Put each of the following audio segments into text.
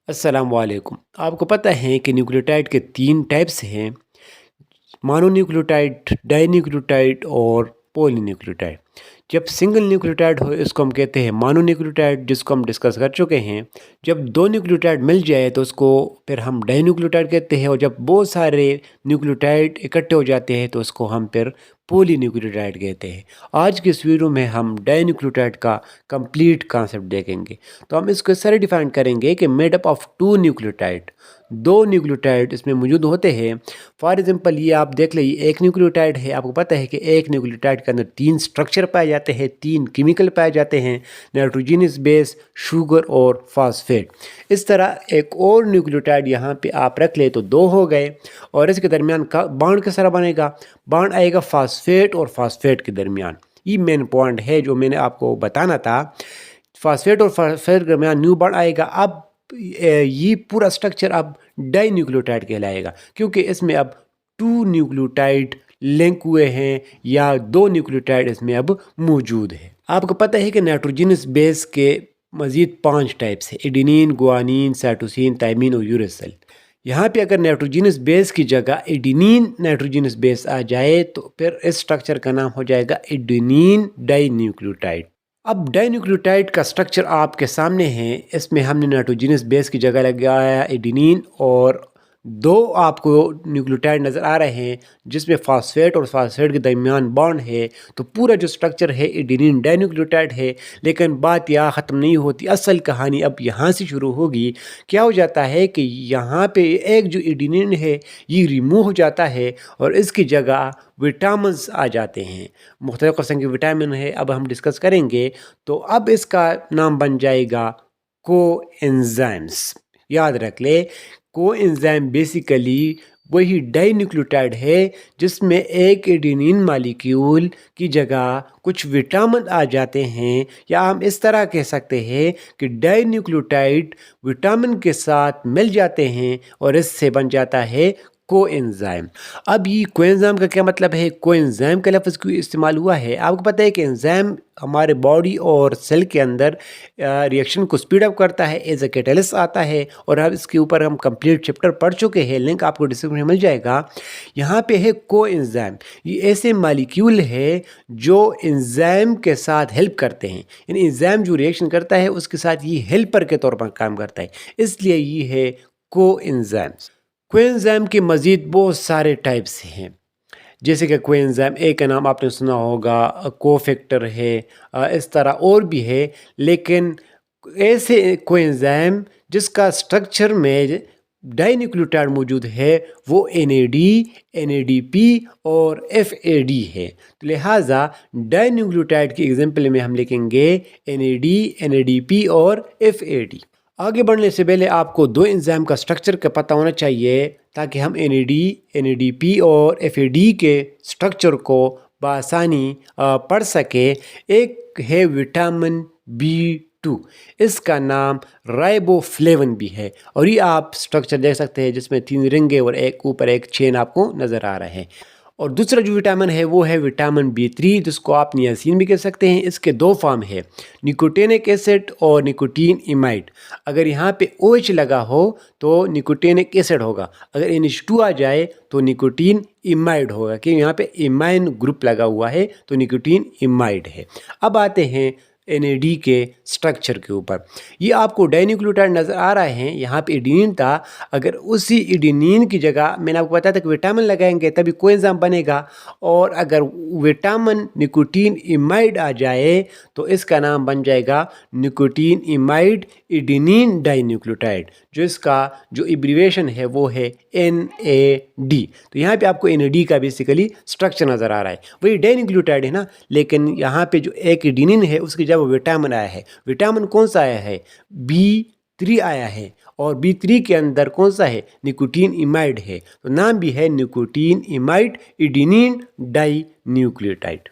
अस्सलाम वालेकुम। आपको पता है कि न्यूक्लियोटाइड के 3 टाइप्स हैं, मोनोन्यूक्लियोटाइड, डाइन्यूक्लियोटाइड और पॉलीन्यूक्लियोटाइड। जब सिंगल न्यूक्लियोटाइड हो इसको हम कहते हैं मोनोन्यूक्लियोटाइड, जिसको हम डिस्कस कर चुके हैं। जब 2 न्यूक्लियोटाइड मिल जाए तो उसको फिर हम डाइन्यूक्लियोटाइड कहते हैं, और जब बहुत सारे न्यूक्लियोटाइड इकट्ठे हो जाते हैं तो उसको हम फिर पॉलीन्यूक्लियोटाइड कहते हैं। आज के इस वीडियो में हम डाइन्यूक्लियोटाइड का कंप्लीट कॉन्सेप्ट देखेंगे। तो हम इसको इस तरह डिफाइन करेंगे कि made up of 2 nucleotide, 2 nucleotide इसमें मौजूद होते हैं। फॉर एग्जांपल ये आप देख लीजिए, एक न्यूक्लियोटाइड है। आपको पता है कि एक न्यूक्लियोटाइड के अंदर 3 स्ट्रक्चर पाए जाते हैं, 3 केमिकल पाए जाते हैं, नाइट्रोजनस बेस, शुगर और फास्फेट। इस तरह एक और न्यूक्लियोटाइड यहाँ पे आप रख ले तो 2 हो गए, और इसके दरमियान का बॉन्ड किस तरह बनेगा? बॉन्ड आएगा फास्फेट और फास्फेट के दरमियान। ये मेन पॉइंट है जो मैंने आपको बताना था। फास्फेट और फास्फेट के दरमियान न्यू बॉन्ड आएगा। अब ये पूरा स्ट्रक्चर अब डाई न्यूक्लियोटाइड कहलाएगा, क्योंकि इसमें अब 2 न्यूक्लियोटाइड लिंक हुए हैं, या 2 न्यूक्लियोटाइड इसमें अब मौजूद है। आपको पता है कि नाइट्रोजनस बेस के मज़ीद 5 टाइप्स हैं: एडेनिन, गुआनिन, साइटोसिन, थायमिन और यूरेसिल। यहाँ पे अगर नाइट्रोजनस बेस की जगह एडेनिन नाइट्रोजनस बेस आ जाए तो फिर इस स्ट्रक्चर का नाम हो जाएगा एडेनिन डाई न्यूक्लियोटाइड। अब डाइन्यूक्लियोटाइड का स्ट्रक्चर आपके सामने है। इसमें हमने नाइट्रोजनस बेस की जगह लगाया एडेनिन, और 2 आपको न्यूक्लियोटाइड नज़र आ रहे हैं जिसमें फास्फेट और फास्फेट के दरमियान बॉन्ड है। तो पूरा जो स्ट्रक्चर है एडेनिन डाइन्यूक्लियोटाइड है। लेकिन बात यहाँ ख़त्म नहीं होती, असल कहानी अब यहाँ से शुरू होगी। क्या हो जाता है कि यहाँ पे एक जो एडेनिन है ये रिमूव हो जाता है, और इसकी जगह विटामिन्स आ जाते हैं। मुख्तलिफ़ किस्म के विटामिन है, अब हम डिस्कस करेंगे। तो अब इसका नाम बन जाएगा कोएंजाइम्स। याद रख ले, कोएंजाइम बेसिकली वही डाइन्यूक्लियोटाइड है जिसमें एक एडेनिन मालिक्यूल की जगह कुछ विटामिन आ जाते हैं, या हम इस तरह कह सकते हैं कि डाइन्यूक्लियोटाइड विटामिन के साथ मिल जाते हैं और इससे बन जाता है कोएंजाइम। अब ये कोएंजाइम का क्या मतलब है? कोएंजाइम का लफ्ज़ क्यों इस्तेमाल हुआ है? आपको पता है कि एंजाइम हमारे बॉडी और सेल के अंदर रिएक्शन को स्पीड अप करता है, एज अ कैटलिस्ट आता है, और अब इसके ऊपर हम कंप्लीट चैप्टर पढ़ चुके हैं, लिंक आपको डिस्क्रिप्शन में मिल जाएगा। यहाँ पे है कोएंजाइम। ये ऐसे मालिक्यूल है जो एंजाइम के साथ हेल्प करते हैं, यानी एंजाइम जो रिएक्शन करता है उसके साथ ये हेल्पर के तौर पर काम करता है, इसलिए ये है कोएंजाइम्स। कोएंजाइम के मज़ीद बहुत सारे टाइप्स हैं, जैसे कि कोएंजाइम ए का नाम आपने सुना होगा, कोफैक्टर है, इस तरह और भी है। लेकिन ऐसे कोएंजाइम जिसका स्ट्रक्चर में डाइन्यूक्लियोटाइड मौजूद है वो एनएडी, एनएडीपी और एफएडी है। तो लिहाजा डाइन्यूक्लियोटाइड की एग्जांपल में हम लिखेंगे एनएडी, एनएडीपी और एफएडी। आगे बढ़ने से पहले आपको 2 एंजाइम का स्ट्रक्चर का पता होना चाहिए, ताकि हम एनएडी, एनएडीपी और एफएडी के स्ट्रक्चर को बआसानी पढ़ सके। एक है विटामिन बी 2, इसका नाम राइबोफ्लेविन भी है, और ये आप स्ट्रक्चर देख सकते हैं जिसमें 3 रिंगे और एक ऊपर एक चेन आपको नज़र आ रहे हैं। और दूसरा जो विटामिन है वो है विटामिन बी 3, जिसको आप नियासिन भी कह सकते हैं। इसके 2 फॉर्म है, निकोटिनिक एसिड और निकोटीन इमाइड। अगर यहाँ पे OH लगा हो तो निकोटिनिक एसिड होगा, अगर NH2 आ जाए तो निकोटीन इमाइड होगा, कि यहाँ पे इमाइन ग्रुप लगा हुआ है तो निकोटीन इमाइड है। अब आते हैं NAD के स्ट्रक्चर के ऊपर। ये आपको डाइन्यूक्लियोटाइड नज़र आ रहे हैं, यहाँ पे एडेनिन था। अगर उसी एडेनिन की जगह मैंने आपको बताया था कि विटामिन लगाएंगे तभी कोएंजाइम बनेगा, और अगर विटामिन निकोटीन इमाइड आ जाए तो इसका नाम बन जाएगा निकोटीन इमाइड एडेनिन डाइन्यूक्लियोटाइड, जो इसका जो एब्रीविएशन है वो है NAD। तो यहाँ पे आपको NAD का बेसिकली स्ट्रक्चर नज़र आ रहा है, वही डाइन्यूक्लियोटाइड है ना। लेकिन यहाँ पे जो एक एडेनिन है उसकी जगह विटामिन आया है। विटामिन कौन सा आया है? B3 आया है, और B3 के अंदर कौन सा है? निकोटीन इमाइड है, तो नाम भी है निकोटीन इमाइड एडेनिन डाई न्यूक्लियोटाइड।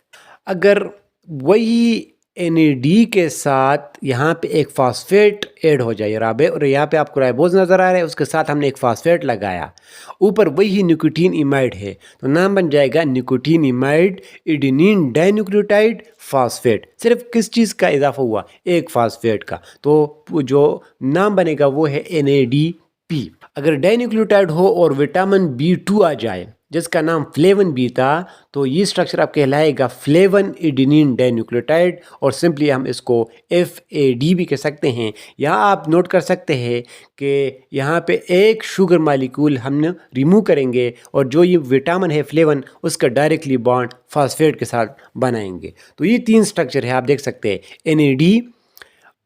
अगर वही NAD के साथ यहाँ पे एक फास्फेट ऐड हो जाए और यहाँ पे आपको राइबोज नज़र आ रहा है, उसके साथ हमने एक फास्फेट लगाया, ऊपर वही निकोटीन इमाइड है, तो नाम बन जाएगा निकोटीन इमाइड एडेनिन डाइन्यूक्लियोटाइड फास्फेट। सिर्फ किस चीज़ का इजाफा हुआ? एक फास्फेट का, तो जो नाम बनेगा वो है NADP। अगर डाइन्यूक्लियोटाइड हो और विटामिन B2 आ जाए जिसका नाम फ्लेवन बी था, तो ये स्ट्रक्चर आप कहलाएगा फ्लेवन एडेनिन डाइन्यूक्लियोटाइड, और सिंपली हम इसको FAD भी कह सकते हैं। यहाँ आप नोट कर सकते हैं कि यहाँ पे एक शुगर मालिक्यूल हम रिमूव करेंगे और जो ये विटामिन है फ्लेवन उसका डायरेक्टली बॉन्ड फास्फेट के साथ बनाएंगे। तो ये 3 स्ट्रक्चर है, आप देख सकते हैं NAD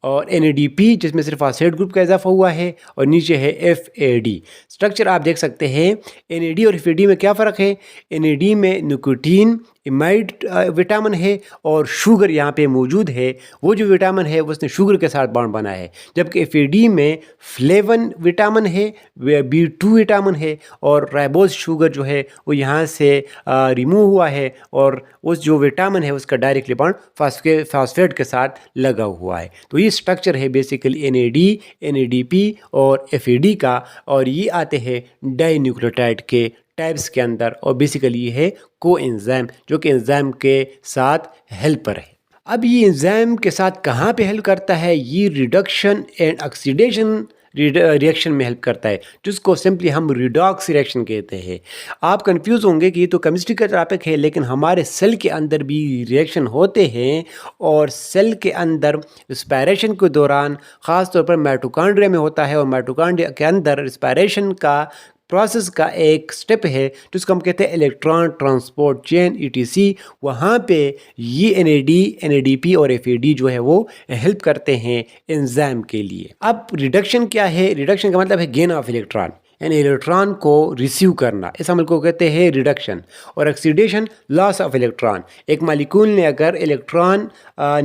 और NADP जिसमें सिर्फ फास्फेट ग्रुप का इजाफा हुआ है, और नीचे है FAD। स्ट्रक्चर आप देख सकते हैं। NAD और FAD में क्या फ़र्क है? NAD में निकोटीन इमाइड विटामिन है और शुगर यहाँ पे मौजूद है, वो जो विटामिन है उसने शुगर के साथ बॉन्ड बना है, जबकि FAD में फ्लेवन विटामिन है, B2 विटामिन है, और राइबोज शुगर जो है वो यहाँ से रिमूव हुआ है, और उस जो विटामिन है उसका डायरेक्टली बॉन्ड फास्फेट के साथ लगा हुआ है। तो ये स्ट्रक्चर है बेसिकली NAD, NADP और FAD का, और ये आते हैं डाइन्यूक्लियोटाइड के टाइप्स के अंदर, और बेसिकली ये है कोएंजाइम जो कि एंजाइम के साथ हेल्पर है। अब ये एंजाइम के साथ कहाँ पे हेल्प करता है? ये रिडक्शन एंड ऑक्सीडेशन रिएक्शन में हेल्प करता है, जिसको सिंपली हम रिडॉक्स रिएक्शन कहते हैं। आप कंफ्यूज होंगे कि ये तो केमिस्ट्री का टॉपिक है, लेकिन हमारे सेल के अंदर भी रिएक्शन होते हैं, और सेल के अंदर रिस्पायरेशन के दौरान ख़ास तौर पर माइटोकॉन्ड्रिया में होता है, और माइटोकॉन्ड्रिया के अंदर रिस्पायरेशन का प्रोसेस का एक स्टेप है जिसको हम कहते हैं इलेक्ट्रॉन ट्रांसपोर्ट चेन ETC। वहाँ पे ये NAD, NADP और FAD जो है वो हेल्प करते हैं एंजाइम के लिए। अब रिडक्शन क्या है? रिडक्शन का मतलब है गेन ऑफ इलेक्ट्रॉन, यानी इलेक्ट्रॉन को रिसीव करना, इस अमल को कहते हैं रिडक्शन। और ऑक्सीडेशन लॉस ऑफ इलेक्ट्रॉन, एक मालिक्यूल ने अगर इलेक्ट्रॉन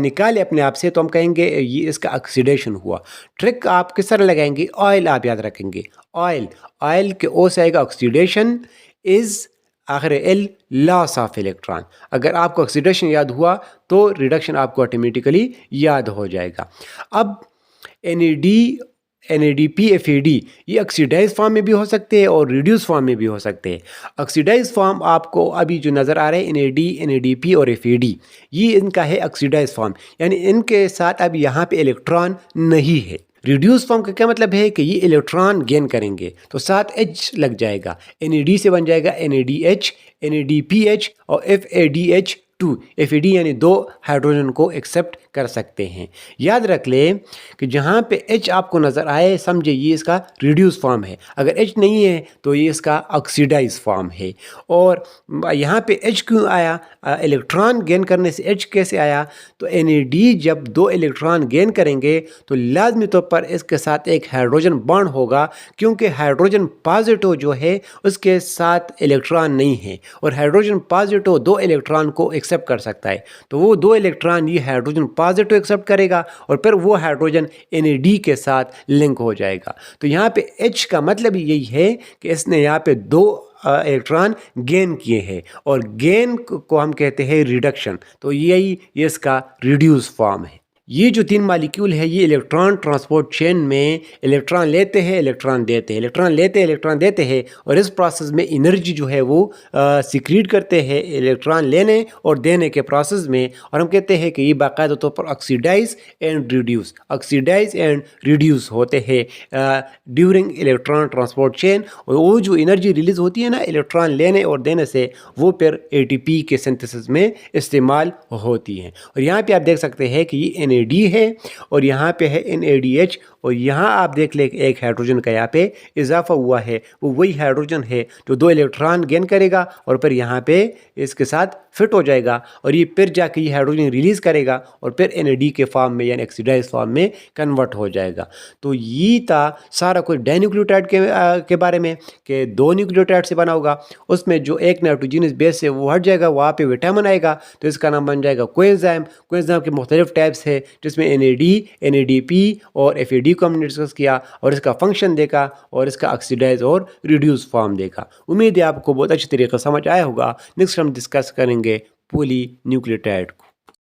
निकाले अपने आप से तो हम कहेंगे ये इसका ऑक्सीडेशन हुआ। ट्रिक आप किस तरह लगाएंगे? ऑयल आप याद रखेंगे, ऑयल के ओ से आएगा ऑक्सीडेशन, इज आखिर L लॉस ऑफ इलेक्ट्रॉन। अगर आपको ऑक्सीडेशन याद हुआ तो रिडक्शन आपको ऑटोमेटिकली याद हो जाएगा। अब NADP, FAD ये ऑक्सीडाइज फॉर्म में भी हो सकते हैं और रिड्यूस फॉर्म में भी हो सकते हैं। ऑक्सीडाइज फॉर्म आपको अभी जो नज़र आ रहे हैं NAD, NADP और FAD, ये इनका है ऑक्सीडाइज फॉर्म, यानी इनके साथ अब यहाँ पे इलेक्ट्रॉन नहीं है। रिड्यूस फॉर्म का क्या मतलब है कि ये इलेक्ट्रॉन गेन करेंगे तो साथ H लग जाएगा, NAD से बन जाएगा NADH, NADPH और FADH2। FAD यानी 2 हाइड्रोजन को एक्सेप्ट कर सकते हैं। याद रख लें कि जहाँ पे H आपको नज़र आए समझे ये इसका रिड्यूस फॉर्म है, अगर H नहीं है तो ये इसका ऑक्सीडाइज फॉर्म है। और यहाँ पे H क्यों आया? इलेक्ट्रॉन गेन करने से H कैसे आया? तो NAD जब 2 इलेक्ट्रॉन गेन करेंगे तो लाजमी तौर पर इसके साथ एक हाइड्रोजन बॉन्ड होगा, क्योंकि हाइड्रोजन पॉजिटिव जो है उसके साथ इलेक्ट्रॉन नहीं है, और हाइड्रोजन पॉजिटिव 2 इलेक्ट्रॉन को एक्सेप्ट कर सकता है, तो वो 2 इलेक्ट्रॉन ये हाइड्रोजन पॉजिटिव एक्सेप्ट करेगा और फिर वो हाइड्रोजन NAD के साथ लिंक हो जाएगा। तो यहाँ पे H का मतलब यही है कि इसने यहाँ पे 2 इलेक्ट्रॉन गेन किए हैं, और गेन को हम कहते हैं रिडक्शन। तो यही ये इसका रिड्यूस फॉर्म है। ये जो 3 मालिक्यूल है ये इलेक्ट्रॉन ट्रांसपोर्ट चेन में इलेक्ट्रॉन लेते हैं, इलेक्ट्रॉन देते हैं, इलेक्ट्रॉन लेते हैं, इलेक्ट्रॉन देते हैं, और इस प्रोसेस में एनर्जी जो है वो सिक्रीट करते हैं इलेक्ट्रॉन लेने और देने के प्रोसेस में। और हम कहते हैं कि ये बाकायदा तौर पर ऑक्सीडाइज एंड रिड्यूस होते हैं ड्यूरिंग इलेक्ट्रॉन ट्रांसपोर्ट चेन। और वो जो एनर्जी रिलीज होती है ना इलेक्ट्रॉन लेने और देने से, वो फिर ATP के सिंथेसिस में इस्तेमाल होती है। और यहाँ पे आप देख सकते हैं कि ये NAD है और यहाँ पे है NADH, और यहाँ आप देख ले एक हाइड्रोजन का यहाँ पे इजाफा हुआ है, वो वही हाइड्रोजन है जो 2 इलेक्ट्रॉन गेन करेगा और फिर यहाँ पे इसके साथ फिट हो जाएगा, और ये फिर जाके ये हाइड्रोजन रिलीज करेगा और फिर NAD के फॉर्म में यानी ऑक्सीडाइज फॉर्म में कन्वर्ट हो जाएगा। तो ये था सारा कुछ डाइन्यूक्लियोटाइड के बारे में कि 2 न्यूक्लियोटाइड से बना होगा, उसमें जो एक नाइट्रोजनस बेस है वो हट जाएगा, वहाँ पे विटामिन आएगा, तो इसका नाम बन जाएगा कोएंजाइम। कोएंजाइम के मुख्तलिफ टाइप्स है जिसमें NAD, NADP और FAD को हमने डिस्कस किया, और इसका फंक्शन देखा और इसका ऑक्सीडाइज और रिड्यूस फॉर्म देखा। उम्मीद है आपको बहुत अच्छी तरीके से समझ आया होगा। नेक्स्ट हम डिस्कस करेंगे पॉली न्यूक्लियोटाइड को।